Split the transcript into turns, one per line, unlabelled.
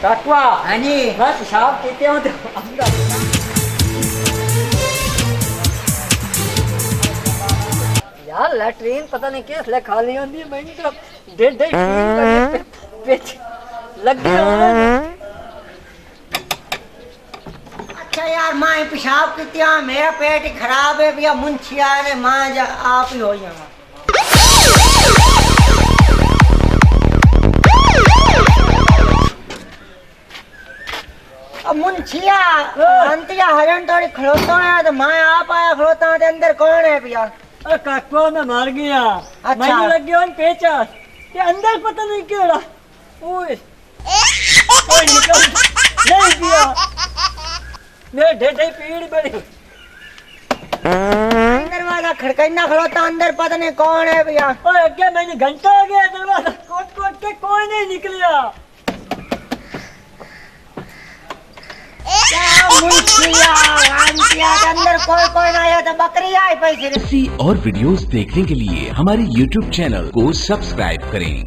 काकुआ
हाँ जी।
मैं पेशाब पीते हूँ तो यार लैट्रीन पता नहीं किस लिए खाली होती है। मैंने तो डेढ़ लग गया।
अच्छा यार माँ पेशाब की मेरा पेट ही खराब है भैया मुंशिया ने माँ आप ही हो जाओ। अब मुंशिया अंतिया हरण थोड़ी खड़ोता है तो माँ आप आया खड़ोता है अंदर कौन है भैया?
अरे काकुआ मैं मार गया।
अच्छा।
मैंने लग गया पेचा कि अंदर पता नहीं केड़ा ओए कोई निकल नहीं दिया। मेरे ढेढे पीड़ बड़ी
दरवाजा खड़कना खड़ोता अंदर पता नहीं कौन है भैया?
और अगे मैंने घंटा हो गया दरवाजा कोट कोट के कोई नहीं निकलिया।
मुंशिया अंतिया के अंदर कोई ना आया तो बकरी आई पैसे।
ऐसी और वीडियोस देखने के लिए हमारे YouTube चैनल को सब्सक्राइब करें।